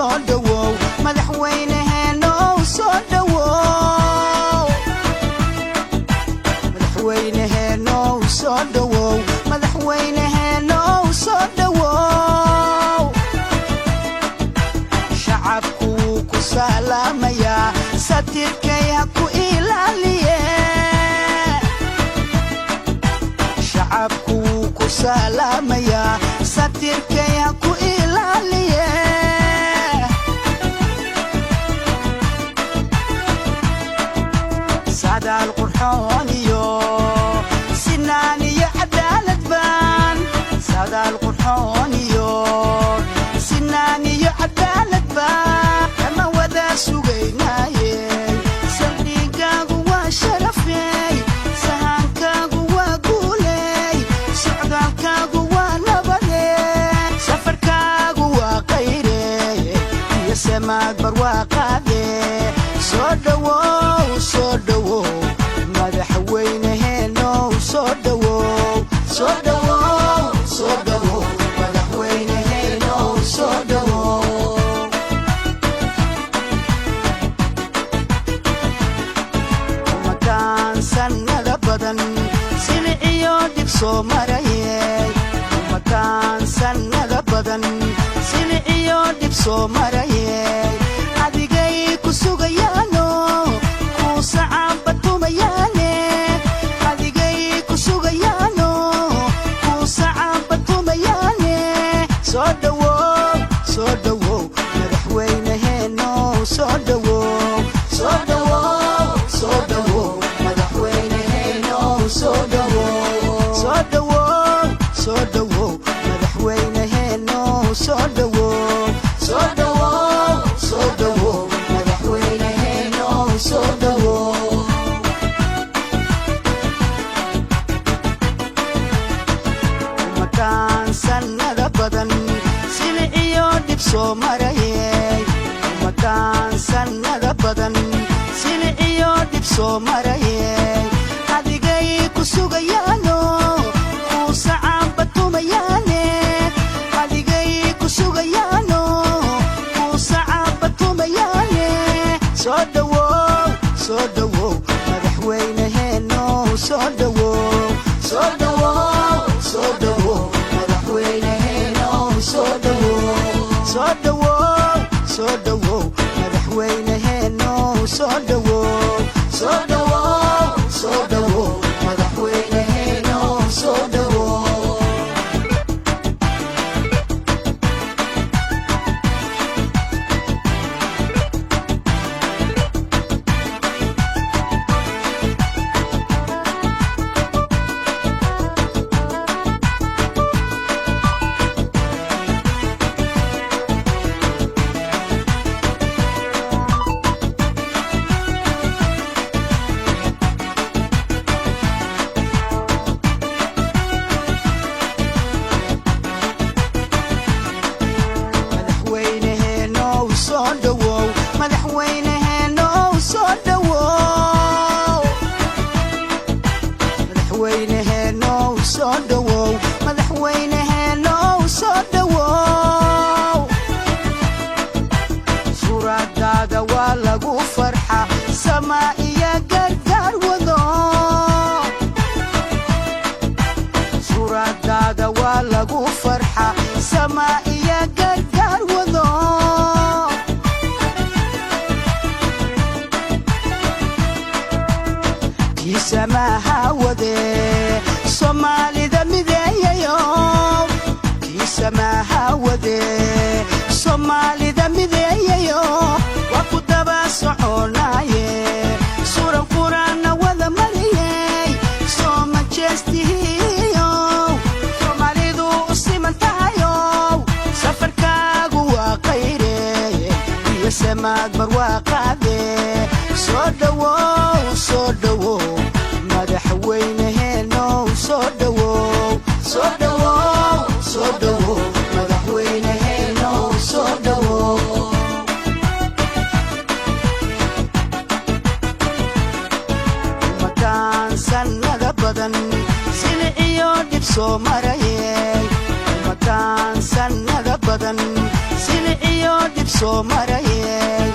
soo dhawow madaxweynaheena soo dhawow madaxweynaheena soo dhawow madaxweynaheena soo dhawow shacabku ku salaamaya satirkay ha ku ilaaliye shacabku ku salaamaya satirkay ha ku ilaaliye sadaal qurxooniyo sinaan iyo cadaalad baan sadaal qurxooniyo sinaan iyo cadaalad baan kama wada sugaynaaye saldhigaagu waa sharafey sahankaagu waa guuley socdaalkaagu waa nabade safarkaagu waa qayre iyo samaad barwaaqaade soo dhawow madaxweynaheena soo dhawow soo dhawow soo dhawow madaxweynaheena soo dhawow umataan sanada badan siliciyo dhib soo marayey umataan sanada badan siliciyo dhib soo marayey adigay ku sugayaano ku sacabatumayaane adigay ku sugayaano ku sacabatumayaane soo dhawow madaxweynaheena soo dhawow soo dhawow soo dhawow madaxweynaheena soo dhawow soo dhawow soo dhawow madaxweynaheena soo dhawow soo dhawow soo dhawow madaxweynaheena soo dhawow umataan sanada badan siliciyo dhib soo marayey umataan sanada badan siliciyo dhib soo marayey adigay ku sugayaano ku sacabatumayaane adigay ku sugayaano ku sacabatumayaane soo dhawow madaxweynaheena soo dhawow soo dhawow soo dhawow madaxweynaheena soo dhawow soo dhawow soo dhawow madaxweynaheena soo dhawow soo dhawow soo dhawow madaxweynaheena soo dhawow madaxweynaheena soo dhawow madaxweynaheena soo dhawow madaxweynaheena soo dhawow madaxweynaheena soo dhawow suuradaada waa lagu farxa samaa iyo gargaar wado suuradaada waa lagu farxa samaa iyo gargaar wado kiisamaha wade soomaalida mideeyayo kiisamaha wade soomaalida mideeyayo waa ku daba soconaaye suran quraana wada mariyey soo majeestihiyo soomaalidu u siman tahayow safarkaagu waa qayre iyo samaad barwaaqaade soo dhawow madaxweynaheena soo dhawow soo dhawow soo dhawow madaxweynaheena soo dhawow umataan sanada badan soo marayay umataan sanada badan siliciyo dhib soo marayey